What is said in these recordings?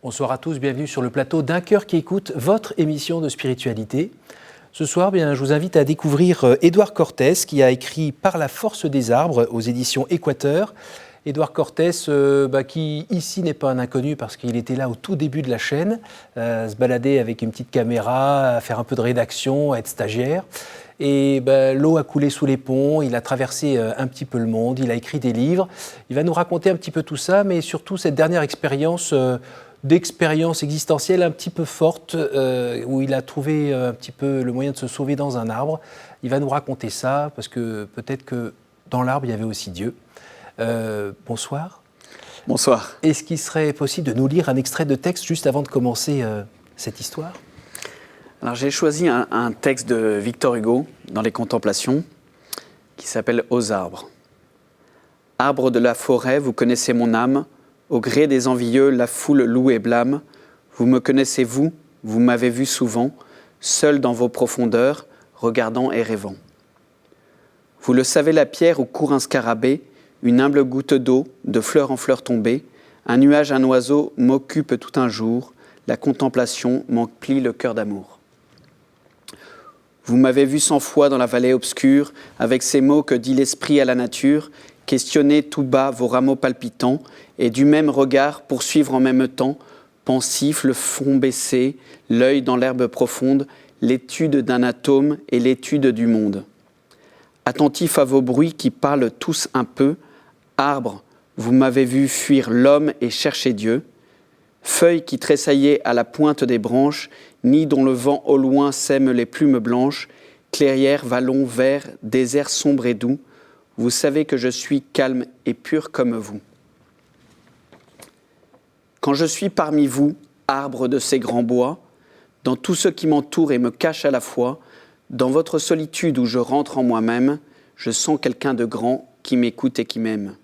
Bonsoir à tous, bienvenue sur le plateau d'Un cœur qui écoute, votre émission de spiritualité. Ce soir, je vous invite à découvrir Édouard Cortés qui a écrit Par la force des arbres aux éditions Équateur. Édouard Cortés, qui ici n'est pas un inconnu parce qu'il était là au tout début de la chaîne, se balader avec une petite caméra, à faire un peu de rédaction, à être stagiaire. Et l'eau a coulé sous les ponts, il a traversé un petit peu le monde, il a écrit des livres. Il va nous raconter un petit peu tout ça, mais surtout cette dernière expérience d'expérience existentielle un petit peu forte, où il a trouvé un petit peu le moyen de se sauver dans un arbre. Il va nous raconter ça, parce que peut-être que dans l'arbre, il y avait aussi Dieu. Bonsoir. Bonsoir. Est-ce qu'il serait possible de nous lire un extrait de texte juste avant de commencer cette histoire ? Alors j'ai choisi un texte de Victor Hugo dans les Contemplations qui s'appelle « Aux arbres ». Arbre de la forêt, vous connaissez mon âme, au gré des envieux, la foule loue et blâme. Vous me connaissez, vous m'avez vu souvent, seul dans vos profondeurs, regardant et rêvant. Vous le savez, la pierre où court un scarabée, une humble goutte d'eau, de fleur en fleur tombée, un nuage, un oiseau m'occupe tout un jour, la contemplation m'emplit le cœur d'amour. Vous m'avez vu cent fois dans la vallée obscure, avec ces mots que dit l'esprit à la nature, questionner tout bas vos rameaux palpitants, et du même regard poursuivre en même temps, pensif, le front baissé, l'œil dans l'herbe profonde, l'étude d'un atome et l'étude du monde. Attentif à vos bruits qui parlent tous un peu, arbre, vous m'avez vu fuir l'homme et chercher Dieu, feuilles qui tressaillaient à la pointe des branches, nid dont le vent au loin sème les plumes blanches, clairière, vallon, vert, désert sombre et doux, vous savez que je suis calme et pur comme vous. Quand je suis parmi vous, arbre de ces grands bois, dans tout ce qui m'entoure et me cache à la fois, dans votre solitude où je rentre en moi-même, je sens quelqu'un de grand qui m'écoute et qui m'aime.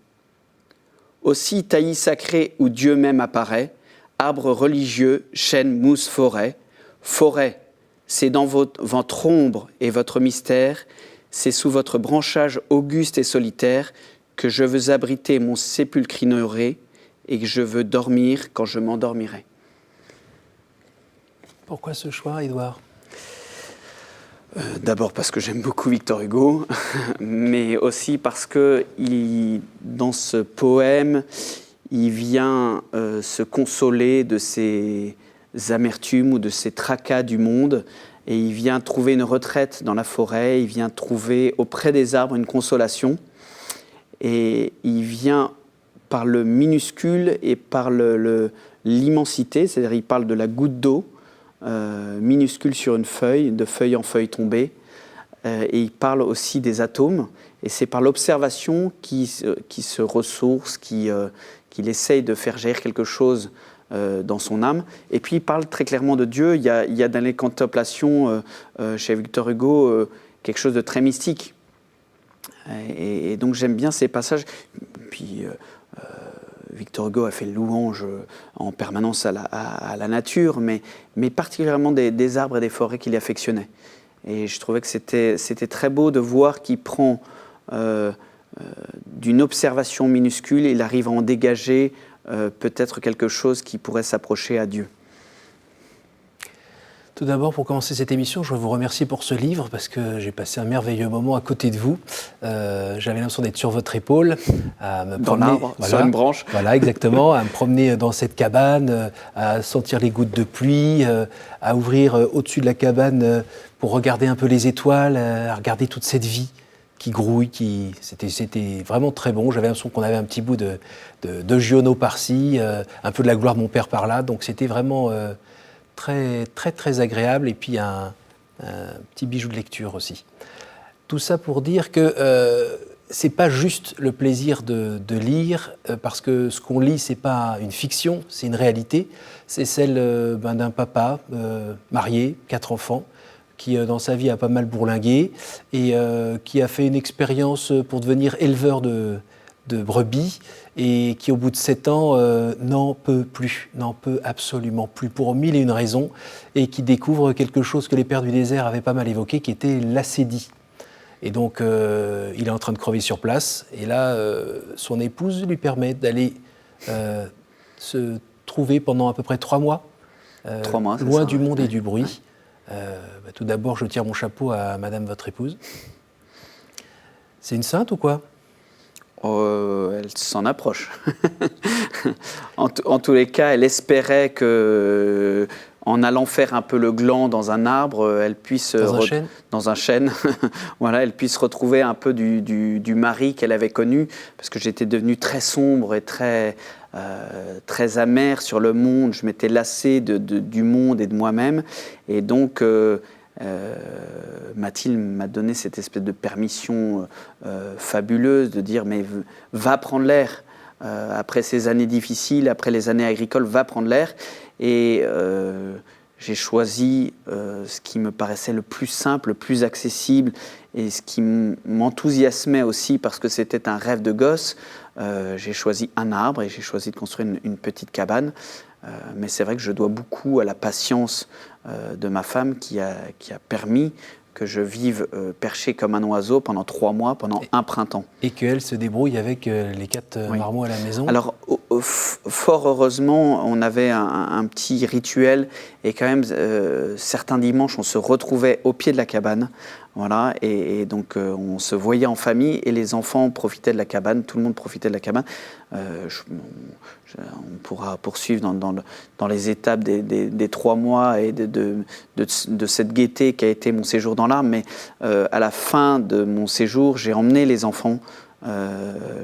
Aussi, taillis sacré où Dieu même apparaît, arbre religieux, chêne, mousse, forêt, forêt, c'est dans votre ombre et votre mystère, c'est sous votre branchage auguste et solitaire que je veux abriter mon sépulcre ignoré et que je veux dormir quand je m'endormirai. Pourquoi ce choix, Édouard ? D'abord parce que j'aime beaucoup Victor Hugo, mais aussi parce que dans ce poème, il vient se consoler de ses amertumes ou de ses tracas du monde, et il vient trouver une retraite dans la forêt, il vient trouver auprès des arbres une consolation, et il vient par le minuscule et par l'immensité, c'est-à-dire il parle de la goutte d'eau, minuscule sur une feuille, de feuille en feuille tombée, et il parle aussi des atomes, et c'est par l'observation qu'il se ressource, qu'il essaye de faire jaillir quelque chose dans son âme. Et puis il parle très clairement de Dieu. Il y a dans les contemplations chez Victor Hugo quelque chose de très mystique. Et donc j'aime bien ces passages. Puis Victor Hugo a fait louange en permanence à la nature, mais particulièrement des arbres et des forêts qu'il affectionnait. Et je trouvais que c'était très beau de voir qu'il prend d'une observation minuscule, il arrive à en dégager peut-être quelque chose qui pourrait s'approcher à Dieu. Tout d'abord, pour commencer cette émission, je veux vous remercier pour ce livre parce que j'ai passé un merveilleux moment à côté de vous. J'avais l'impression d'être sur votre épaule, à me promener, dans l'arbre, sur une branche. Voilà, exactement, à me promener dans cette cabane, à sentir les gouttes de pluie, à ouvrir au-dessus de la cabane pour regarder un peu les étoiles, à regarder toute cette vie qui grouille, c'était vraiment très bon. J'avais l'impression qu'on avait un petit bout de Giono par-ci, un peu de la gloire de mon père par-là, donc c'était vraiment très, très, très agréable, et puis un petit bijou de lecture aussi. Tout ça pour dire que c'est pas juste le plaisir de lire, parce que ce qu'on lit, c'est pas une fiction, c'est une réalité. C'est celle d'un papa marié, 4 enfants, qui dans sa vie a pas mal bourlingué et qui a fait une expérience pour devenir éleveur de brebis et qui au bout de 7 ans n'en peut absolument plus pour 1001 raisons, et qui découvre quelque chose que les pères du désert avaient pas mal évoqué, qui était l'acédie. Et donc il est en train de crever sur place, et là son épouse lui permet d'aller se retrouvés pendant à peu près 3 mois, 3 mois, c'est loin ça, du ouais. monde et du bruit. Tout d'abord, je tire mon chapeau à madame, votre épouse. C'est une sainte ou quoi? Elle s'en approche. En tous les cas, elle espérait que, en allant faire un peu le gland dans un arbre, elle puisse dans un chêne, voilà, elle puisse retrouver un peu du mari qu'elle avait connu, parce que j'étais devenu très sombre et très amer sur le monde. Je m'étais lassé du monde et de moi-même, et donc Mathilde m'a donné cette espèce de permission fabuleuse de dire mais va prendre l'air après ces années difficiles, après les années agricoles, va prendre l'air. Et j'ai choisi ce qui me paraissait le plus simple, le plus accessible, et ce qui m'enthousiasmait aussi parce que c'était un rêve de gosse. J'ai choisi un arbre et j'ai choisi de construire une petite cabane. Mais c'est vrai que je dois beaucoup à la patience de ma femme qui a permis que je vive perché comme un oiseau pendant 3 mois, pendant un printemps. Et qu'elle se débrouille avec les 4 marmots à la maison. Alors, fort heureusement, on avait un petit rituel, et quand même, certains dimanches, on se retrouvait au pied de la cabane. Voilà, et donc on se voyait en famille, et les enfants profitaient de la cabane, tout le monde profitait de la cabane. On pourra poursuivre dans les étapes des 3 mois et de cette gaieté qui a été mon séjour dans l'arbre, mais à la fin de mon séjour, j'ai emmené les enfants.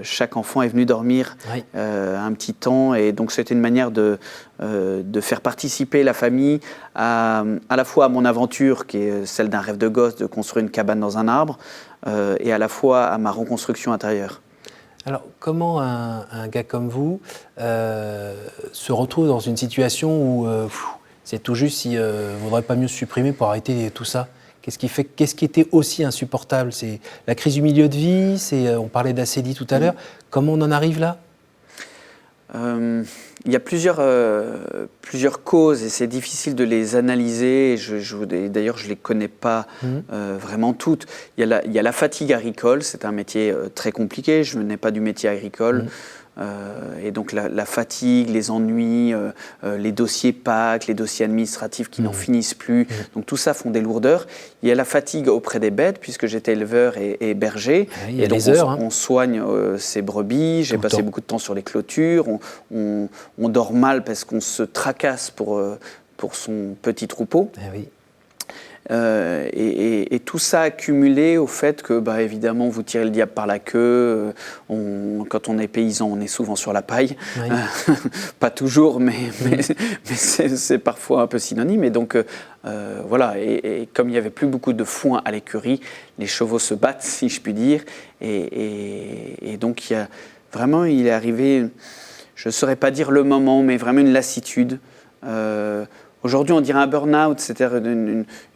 Chaque enfant est venu dormir un petit temps, et donc c'était une manière de faire participer la famille à la fois à mon aventure qui est celle d'un rêve de gosse de construire une cabane dans un arbre, et à la fois à ma reconstruction intérieure. Alors comment un gars comme vous se retrouve dans une situation où c'est tout juste s'il ne vaudrait pas mieux se supprimer pour arrêter tout ça? Qu'est-ce qui était aussi insupportable? C'est la crise du milieu de vie, on parlait d'acédie tout à l'heure. Comment on en arrive là? Il y a plusieurs causes, et c'est difficile de les analyser. D'ailleurs, je ne les connais pas vraiment toutes. Il y a la fatigue agricole, c'est un métier très compliqué. Je n'ai pas du métier agricole. Et donc la fatigue, les ennuis, les dossiers PAC, les dossiers administratifs qui n'en finissent plus. Donc tout ça font des lourdeurs. Il y a la fatigue auprès des bêtes, puisque j'étais éleveur et berger. Il y a et donc les heures, on soigne ces brebis. J'ai passé beaucoup de temps sur les clôtures. On dort mal parce qu'on se tracasse pour son petit troupeau. Oui. Et tout ça accumulé au fait que, évidemment, vous tirez le diable par la queue. Quand on est paysan, on est souvent sur la paille. Oui. Pas toujours, mais c'est parfois un peu synonyme. Et donc, voilà. Et comme il n'y avait plus beaucoup de foin à l'écurie, les chevaux se battent, si je puis dire. Et donc, il est arrivé, je ne saurais pas dire le moment, mais vraiment une lassitude. Aujourd'hui, on dirait un burn-out, c'est-à-dire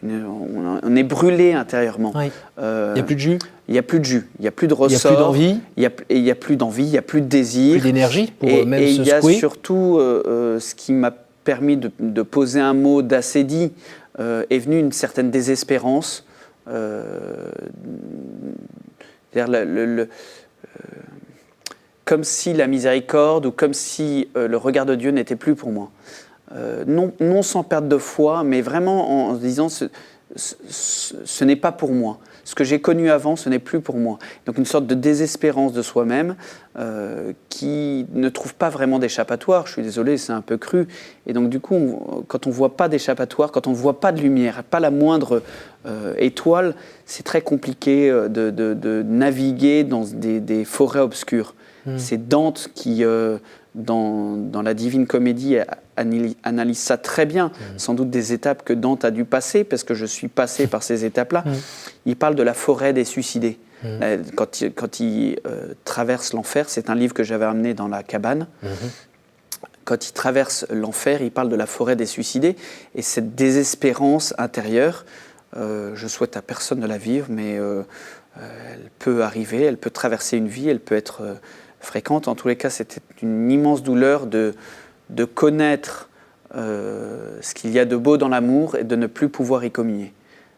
on est brûlé intérieurement. Oui. Il n'y a plus de jus. Il n'y a plus de jus, il n'y a plus de ressort. Il n'y a plus d'envie. Il n'y a plus d'envie, il n'y a plus de désir. Plus d'énergie pour même se secouer. Et il y a surtout ce qui m'a permis de poser un mot d'acédie, est venu une certaine désespérance. C'est-à-dire comme si la miséricorde ou comme si le regard de Dieu n'était plus pour moi. Non sans perte de foi, mais vraiment en se disant ce n'est pas pour moi. Ce que j'ai connu avant, ce n'est plus pour moi. Donc une sorte de désespérance de soi-même qui ne trouve pas vraiment d'échappatoire. Je suis désolé, c'est un peu cru. Et donc du coup, quand on ne voit pas d'échappatoire, quand on ne voit pas de lumière, pas la moindre étoile, c'est très compliqué de naviguer dans des forêts obscures. C'est Dante qui, dans la Divine Comédie, analyse ça très bien, sans doute des étapes que Dante a dû passer, parce que je suis passé par ces étapes-là. Il parle de la forêt des suicidés. Quand il traverse l'enfer, c'est un livre que j'avais amené dans la cabane. Quand il traverse l'enfer, il parle de la forêt des suicidés, et cette désespérance intérieure, je souhaite à personne de la vivre, mais elle peut arriver, elle peut traverser une vie, elle peut être fréquente. En tous les cas, c'était une immense douleur de connaître ce qu'il y a de beau dans l'amour et de ne plus pouvoir y communier.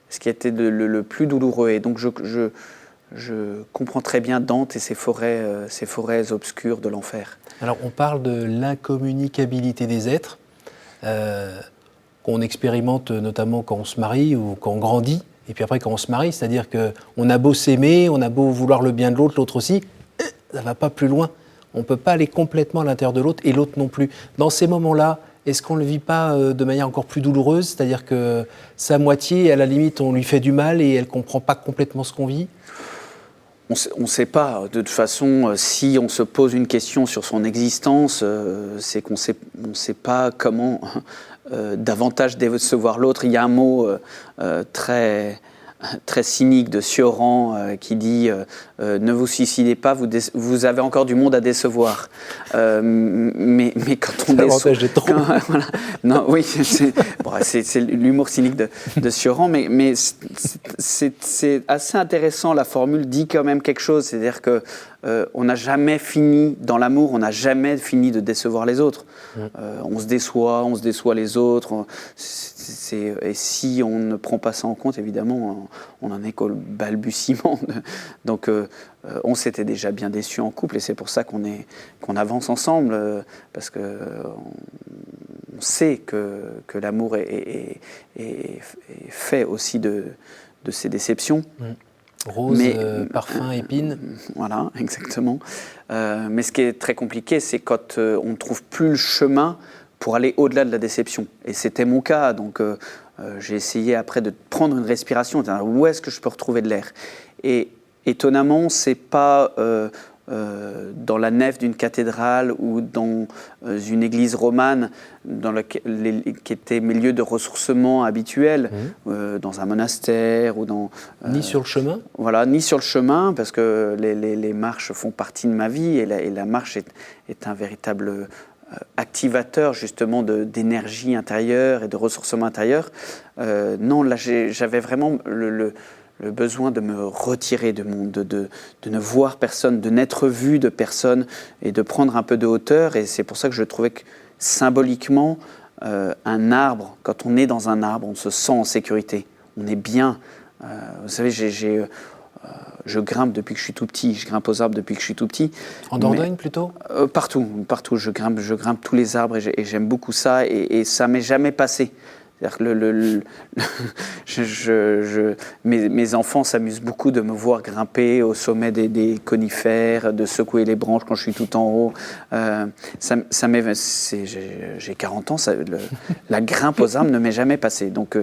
Ce qui était le plus douloureux. Et donc je comprends très bien Dante et ces forêts obscures de l'enfer. Alors, on parle de l'incommunicabilité des êtres, qu'on expérimente notamment quand on se marie ou quand on grandit, et puis après quand on se marie, c'est-à-dire qu'on a beau s'aimer, on a beau vouloir le bien de l'autre, l'autre aussi, ça ne va pas plus loin. On ne peut pas aller complètement à l'intérieur de l'autre, et l'autre non plus. Dans ces moments-là, est-ce qu'on ne le vit pas de manière encore plus douloureuse, c'est-à-dire que sa moitié, à la limite, on lui fait du mal et elle ne comprend pas complètement ce qu'on vit ? On ne sait pas. De toute façon, si on se pose une question sur son existence, c'est qu'on ne sait pas comment davantage décevoir l'autre. Il y a un mot très cynique de Cioran qui dit ne vous suicidez pas, vous avez encore du monde à décevoir. Mais quand on déçoit, voilà. Non, oui, c'est l'humour cynique de Cioran, mais c'est assez intéressant. La formule dit quand même quelque chose, c'est-à-dire que on n'a jamais fini dans l'amour, on n'a jamais fini de décevoir les autres. On se déçoit les autres. Et si on ne prend pas ça en compte, évidemment, on n'en est qu'au balbutiement. Donc, on s'était déjà bien déçus en couple, et c'est pour ça qu'on avance ensemble, parce que on sait que l'amour est fait aussi de ces déceptions. Rose, parfum, épine. Voilà, exactement. Mais ce qui est très compliqué, c'est quand on ne trouve plus le chemin pour aller au-delà de la déception. Et c'était mon cas, donc j'ai essayé après de prendre une respiration, de dire où est-ce que je peux retrouver de l'air. Et étonnamment, c'est pas dans la nef d'une cathédrale ou dans une église romane qui était mes lieux de ressourcement habituels, dans un monastère ou dans... Ni sur le chemin ? Voilà, ni sur le chemin, parce que les marches font partie de ma vie, et la marche est un véritable activateur justement d'énergie intérieure et de ressourcement intérieur. Non, là j'avais vraiment le besoin de me retirer de ne voir personne, de n'être vu de personne et de prendre un peu de hauteur. Et c'est pour ça que je trouvais que symboliquement, un arbre, quand on est dans un arbre, on se sent en sécurité, on est bien. Vous savez, je grimpe depuis que je suis tout petit, je grimpe aux arbres depuis que je suis tout petit. En Dordogne plutôt ? Partout, je grimpe tous les arbres et j'aime beaucoup ça, et ça m'est jamais passé. C'est-à-dire que mes enfants s'amusent beaucoup de me voir grimper au sommet des conifères, de secouer les branches quand je suis tout en haut. J'ai 40 ans, la grimpe aux arbres ne m'est jamais passée. Donc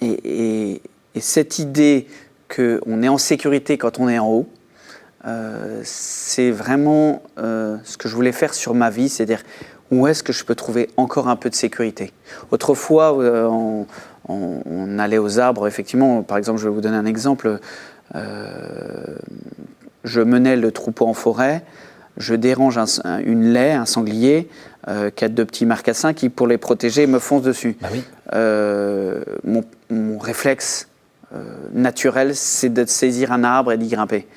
et cette idée qu'on est en sécurité quand on est en haut, c'est vraiment ce que je voulais faire sur ma vie, c'est-à-dire où est-ce que je peux trouver encore un peu de sécurité. Autrefois, on allait aux arbres, effectivement, par exemple, je vais vous donner un exemple, je menais le troupeau en forêt, je dérange une laie, un sanglier, qui a deux petits marcassins qui, pour les protéger, me foncent dessus. Bah oui. Mon réflexe naturel, c'est de saisir un arbre et d'y grimper.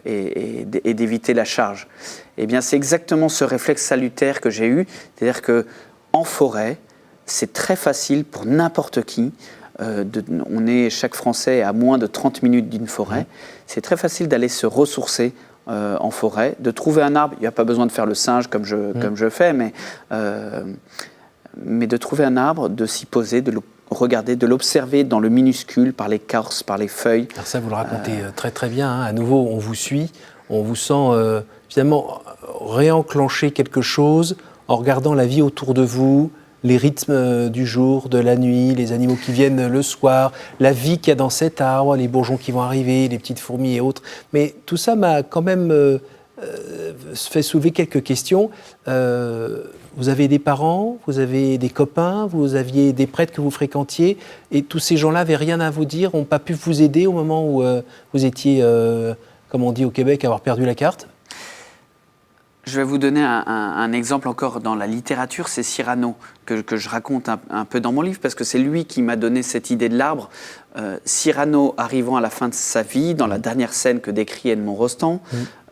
Et d'éviter la charge. Eh bien, c'est exactement ce réflexe salutaire que j'ai eu, c'est-à-dire qu'en forêt, c'est très facile pour n'importe qui. Chaque Français est à moins de 30 minutes d'une forêt. C'est très facile d'aller se ressourcer en forêt, de trouver un arbre. Il n'y a pas besoin de faire le singe comme je fais, mais de trouver un arbre, de s'y poser, de le regarder, de l'observer dans le minuscule, par l'écorce, par les feuilles. Alors ça, vous le racontez très très bien. Hein. À nouveau, on vous suit, on vous sent finalement réenclencher quelque chose en regardant la vie autour de vous, les rythmes du jour, de la nuit, les animaux qui viennent le soir, la vie qu'il y a dans cet arbre, les bourgeons qui vont arriver, les petites fourmis et autres. Mais tout ça m'a quand même fait soulever quelques questions. Vous avez des parents, vous avez des copains, vous aviez des prêtres que vous fréquentiez, et tous ces gens-là n'avaient rien à vous dire, n'ont pas pu vous aider au moment où vous étiez, comme on dit au Québec, avoir perdu la carte ? Je vais vous donner un exemple encore dans la littérature, c'est Cyrano, que je raconte un peu dans mon livre, parce que c'est lui qui m'a donné cette idée de l'arbre. Cyrano, arrivant à la fin de sa vie, dans la dernière scène que décrit Edmond Rostand,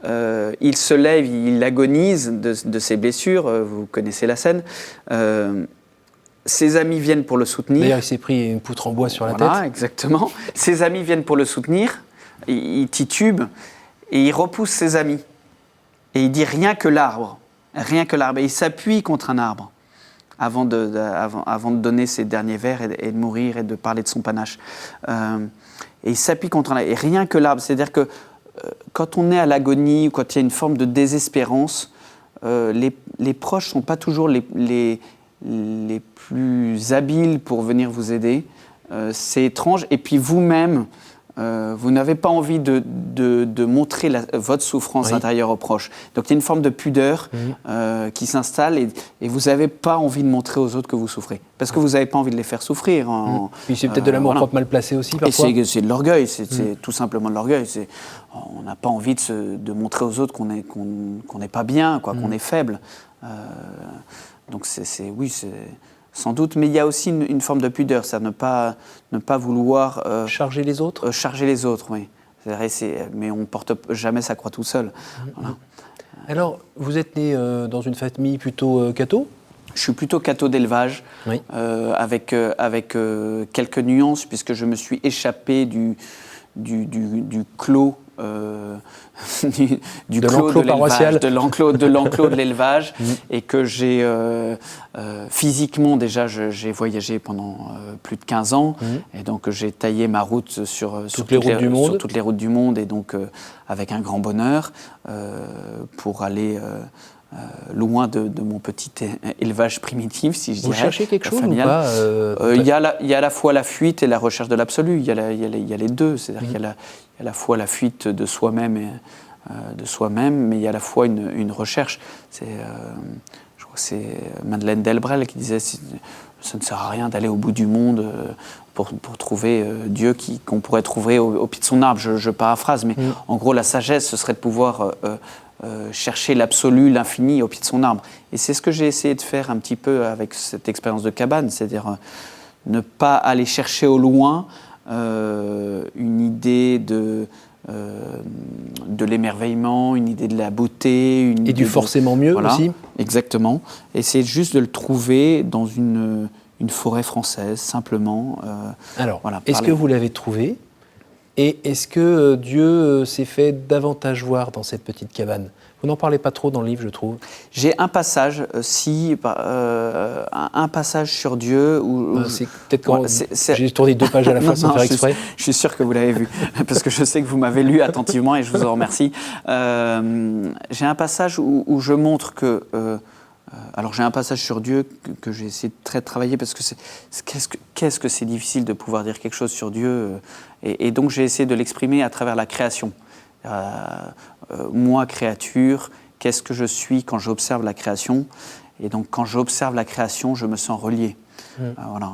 il se lève, il agonise de ses blessures, vous connaissez la scène. ses amis viennent pour le soutenir. D'ailleurs, il s'est pris une poutre en bois sur la tête. Voilà, exactement. Ses amis viennent pour le soutenir, il titube et il repousse ses amis. Et il dit rien que l'arbre. Et il s'appuie contre un arbre avant de donner ses derniers vers et de mourir et de parler de son panache. Et il s'appuie contre un arbre. Et rien que l'arbre. C'est-à-dire que quand on est à l'agonie ou quand il y a une forme de désespérance, les proches ne sont pas toujours les plus habiles pour venir vous aider. C'est étrange. Et puis vous-même, vous n'avez pas envie de montrer votre souffrance intérieure aux proches. Donc il y a une forme de pudeur qui s'installe et vous n'avez pas envie de montrer aux autres que vous souffrez. Parce que vous n'avez pas envie de les faire souffrir. Puis c'est peut-être de l'amour-propre mal placé aussi parfois. Et c'est de l'orgueil, c'est tout simplement de l'orgueil. On n'a pas envie de montrer aux autres qu'on n'est pas bien, qu'on est faible. Donc c'est sans doute, mais il y a aussi une forme de pudeur, ça ne pas vouloir charger les autres. Charger les autres, oui. Mais on ne porte jamais sa croix tout seul. Voilà. Alors, vous êtes né dans une famille plutôt catho ? Je suis plutôt catho d'élevage, oui. avec quelques nuances, puisque je me suis échappé du clos. Du clos de l'élevage, de l'enclos de l'élevage, et que j'ai physiquement déjà j'ai voyagé pendant plus de 15 ans, et donc j'ai taillé ma route sur toutes les routes du monde, et donc avec un grand bonheur pour aller loin de mon petit élevage primitif, si je dirais. Vous cherchez quelque chose familial. Ou pas Il y a à la fois la fuite et la recherche de l'absolu. Il y a les deux. C'est-à-dire qu'il y a à la fois la fuite de soi-même, mais il y a à la fois une recherche. Je crois que c'est Madeleine Delbrel qui disait ça ne sert à rien d'aller au bout du monde pour trouver Dieu qu'on pourrait trouver au pied de son arbre. Je paraphrase, mais en gros, la sagesse, ce serait de pouvoir chercher l'absolu, l'infini au pied de son arbre. Et c'est ce que j'ai essayé de faire un petit peu avec cette expérience de cabane, c'est-à-dire ne pas aller chercher au loin une idée de l'émerveillement, une idée de la beauté. Et du forcément mieux aussi. Exactement. Essayer juste de le trouver dans une forêt française, simplement. Alors, est-ce que vous l'avez trouvé ? Et est-ce que Dieu s'est fait davantage voir dans cette petite cabane ? Vous n'en parlez pas trop dans le livre, je trouve. J'ai un passage, un passage sur Dieu où c'est peut-être quand j'ai tourné 2 pages à la fin sans faire exprès. Je suis sûr que vous l'avez vu, parce que je sais que vous m'avez lu attentivement et je vous en remercie. J'ai un passage où je montre que... alors j'ai un passage sur Dieu que j'ai essayé de très travailler, parce que qu'est-ce que c'est difficile de pouvoir dire quelque chose sur Dieu, et donc j'ai essayé de l'exprimer à travers la création. Moi, créature, qu'est-ce que je suis quand j'observe la création ? Et donc quand j'observe la création, je me sens relié. Voilà.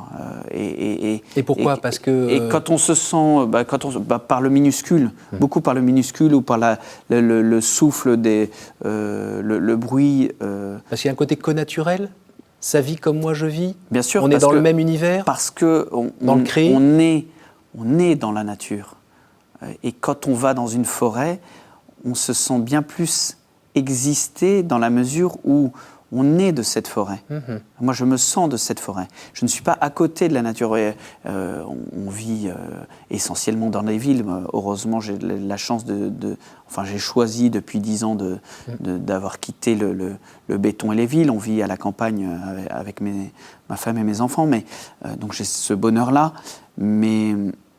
Et pourquoi ? Parce que... Et quand on se sent, par le minuscule, beaucoup par le minuscule, ou par le souffle, le bruit... Parce qu'il y a un côté connaturel ? Ça vit comme moi je vis ? Bien sûr. On est dans le même univers ? Parce que on est dans la nature. Et quand on va dans une forêt, on se sent bien plus exister dans la mesure où on est de cette forêt. Moi, je me sens de cette forêt. Je ne suis pas à côté de la nature. On vit essentiellement dans les villes. Heureusement, j'ai la chance j'ai choisi depuis 10 ans d'avoir quitté le béton et les villes. On vit à la campagne avec ma femme et mes enfants. Donc j'ai ce bonheur-là.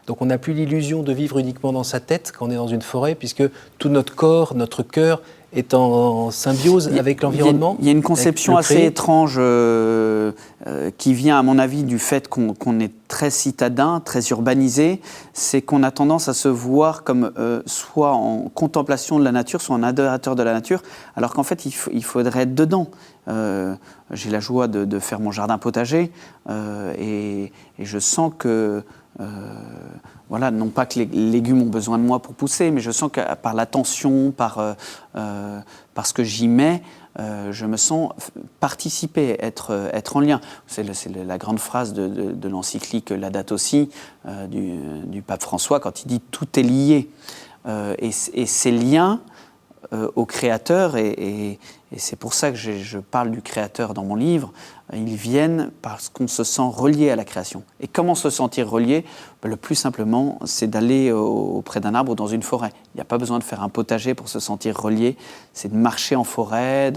Donc on n'a plus l'illusion de vivre uniquement dans sa tête quand on est dans une forêt, puisque tout notre corps, notre cœur est en symbiose avec l'environnement. Il y a une conception assez étrange qui vient, à mon avis, du fait qu'on est très citadin, très urbanisé. C'est qu'on a tendance à se voir comme soit en contemplation de la nature, soit en adorateur de la nature, alors qu'en fait, il faudrait être dedans. J'ai la joie de faire mon jardin potager et je sens que... non pas que les légumes ont besoin de moi pour pousser, mais je sens que par l'attention, par ce que j'y mets, je me sens participer, être en lien. C'est la grande phrase de l'encyclique Laudato Si du pape François, quand il dit « tout est lié ». Et ces liens au Créateur, et c'est pour ça que je parle du Créateur dans mon livre. Ils viennent parce qu'on se sent relié à la création. Et comment se sentir relié ? Le plus simplement, c'est d'aller auprès d'un arbre ou dans une forêt. Il n'y a pas besoin de faire un potager pour se sentir relié. C'est de marcher en forêt,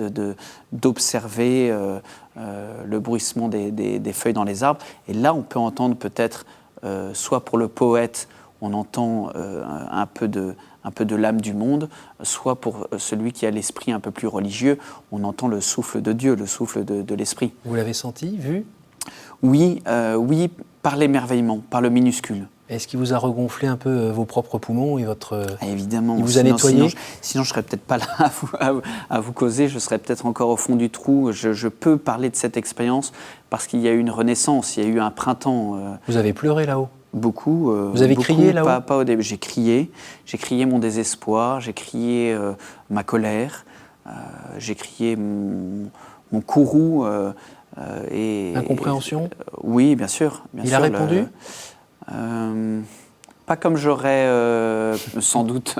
d'observer le bruissement des feuilles dans les arbres. Et là, on peut entendre peut-être, soit pour le poète, on entend un peu de l'âme du monde, soit pour celui qui a l'esprit un peu plus religieux, on entend le souffle de Dieu, le souffle de l'esprit. Vous l'avez senti, vu ? Oui, par l'émerveillement, par le minuscule. Est-ce qu'il vous a regonflé un peu vos propres poumons et votre... Évidemment. Il vous a nettoyé ? Sinon, je ne serais peut-être pas là à vous causer, je serais peut-être encore au fond du trou. Je peux parler de cette expérience parce qu'il y a eu une renaissance, il y a eu un printemps. Vous avez pleuré là-haut ? Beaucoup. Vous avez crié là-haut ? Pas au début. J'ai crié mon désespoir, j'ai crié ma colère, j'ai crié mon courroux. Incompréhension ? Oui, bien sûr. Il a répondu ? Pas comme j'aurais sans doute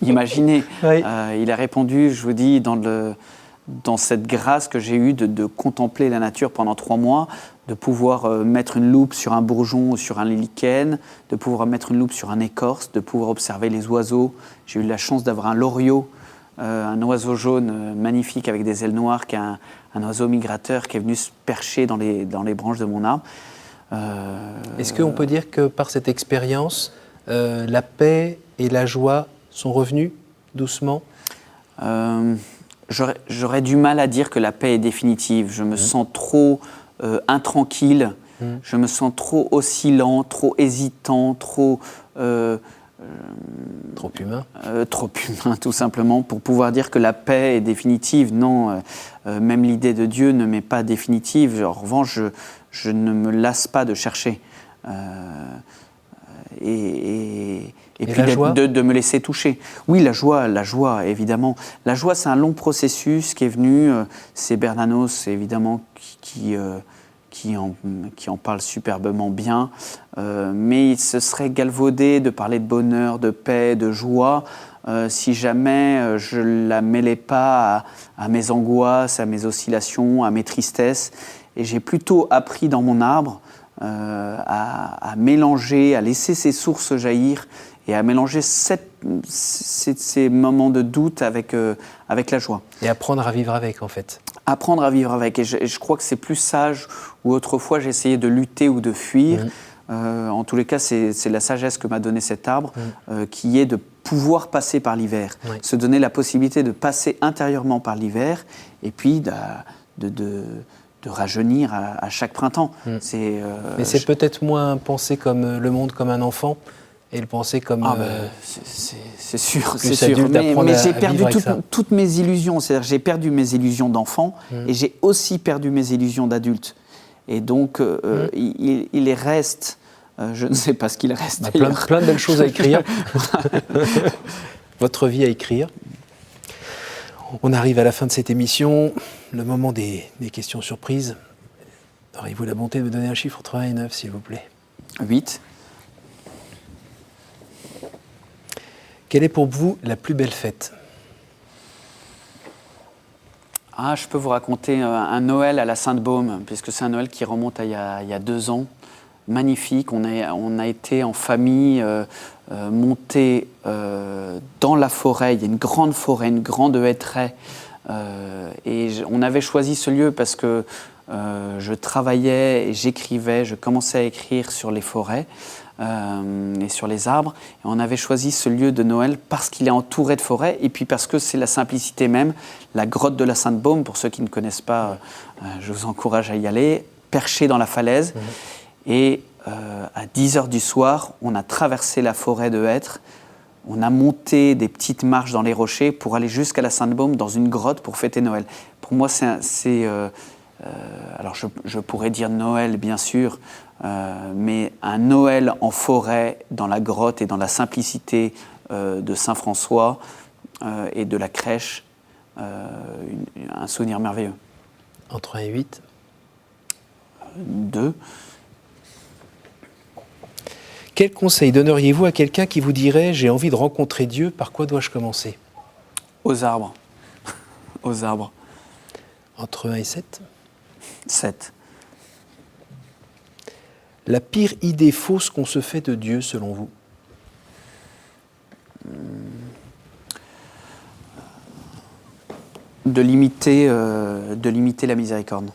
imaginé. Oui. Il a répondu, je vous dis, dans cette grâce que j'ai eue de contempler la nature pendant 3 mois, de pouvoir mettre une loupe sur un bourgeon ou sur un lichen, de pouvoir mettre une loupe sur un écorce, de pouvoir observer les oiseaux. J'ai eu la chance d'avoir un loriot, un oiseau jaune magnifique avec des ailes noires, qui est un oiseau migrateur qui est venu se percher dans les branches de mon arbre. Est-ce qu'on peut dire que par cette expérience, la paix et la joie sont revenues doucement ? J'aurais du mal à dire que la paix est définitive. Je me sens trop intranquille, je me sens trop oscillant, trop hésitant, trop humain. Trop humain, tout simplement, pour pouvoir dire que la paix est définitive. Non, même l'idée de Dieu ne m'est pas définitive. En revanche, je ne me lasse pas de chercher. Et puis de me laisser toucher. Oui, la joie, évidemment. La joie, c'est un long processus qui est venu. C'est Bernanos, évidemment, qui en parle superbement bien. Mais il se serait galvaudé de parler de bonheur, de paix, de joie, si jamais je ne la mêlais pas à mes angoisses, à mes oscillations, à mes tristesses. Et j'ai plutôt appris dans mon arbre à mélanger, à laisser ces sources jaillir et à mélanger ces moments de doute avec la joie. Et apprendre à vivre avec, en fait. Apprendre à vivre avec. Et je crois que c'est plus sage, où autrefois j'essayais de lutter ou de fuir. En tous les cas, c'est la sagesse que m'a donnée cet arbre, qui est de pouvoir passer par l'hiver. Oui. Se donner la possibilité de passer intérieurement par l'hiver, et puis de rajeunir à chaque printemps. Mais c'est peut-être moins penser comme le monde comme un enfant, et le penser comme... c'est sûr, c'est sûr. Mais j'ai perdu toutes mes illusions. C'est-à-dire j'ai perdu mes illusions d'enfant et j'ai aussi perdu mes illusions d'adulte. Et donc, il reste... je ne sais pas ce qu'il reste. Plein de belles choses à écrire. Votre vie à écrire. On arrive à la fin de cette émission, le moment des questions surprises. Auriez-vous la bonté de me donner un chiffre entre 1 et 9, s'il vous plaît ? 8. Quelle est pour vous la plus belle fête ? Je peux vous raconter un Noël à la Sainte-Baume, puisque c'est un Noël qui remonte à il y a 2 ans. Magnifique, on a été en famille monter dans la forêt. Il y a une grande forêt, une grande hêtraie. Et on avait choisi ce lieu parce que je travaillais et j'écrivais, je commençais à écrire sur les forêts et sur les arbres. Et on avait choisi ce lieu de Noël parce qu'il est entouré de forêts et puis parce que c'est la simplicité même. La grotte de la Sainte-Baume, pour ceux qui ne connaissent pas, je vous encourage à y aller, perché dans la falaise. Et à 10h du soir, on a traversé la forêt de hêtres, on a monté des petites marches dans les rochers pour aller jusqu'à la Sainte-Baume dans une grotte pour fêter Noël. Pour moi, alors je pourrais dire Noël, bien sûr, mais un Noël en forêt, dans la grotte et dans la simplicité de Saint-François et de la crèche, un souvenir merveilleux. Entre 1 et 8 2. Quel conseil donneriez-vous à quelqu'un qui vous dirait « J'ai envie de rencontrer Dieu, par quoi dois-je commencer » Aux arbres. Aux arbres. Entre 1 et 7. 7. La pire idée fausse qu'on se fait de Dieu, selon vous? De limiter la miséricorde.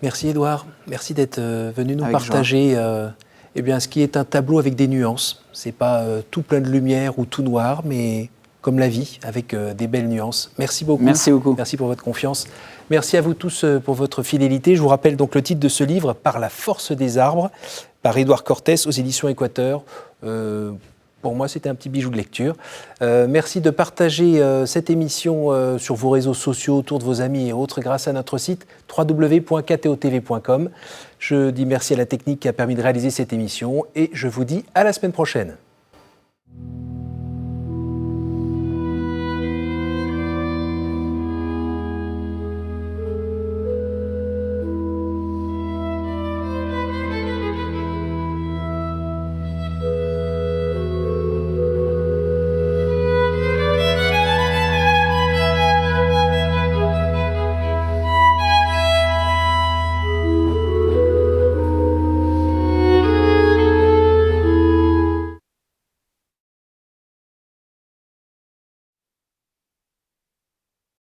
Merci Édouard, merci d'être venu nous Avec partager ce qui est un tableau avec des nuances. C'est pas tout plein de lumière ou tout noir, mais comme la vie, avec des belles nuances. Merci beaucoup. Merci beaucoup. Merci pour votre confiance. Merci à vous tous pour votre fidélité. Je vous rappelle donc le titre de ce livre, Par la force des arbres, par Édouard Cortés aux éditions Équateur. Pour moi, c'était un petit bijou de lecture. Merci de partager cette émission sur vos réseaux sociaux, autour de vos amis et autres, grâce à notre site www.ktotv.com. Je dis merci à la technique qui a permis de réaliser cette émission et je vous dis à la semaine prochaine.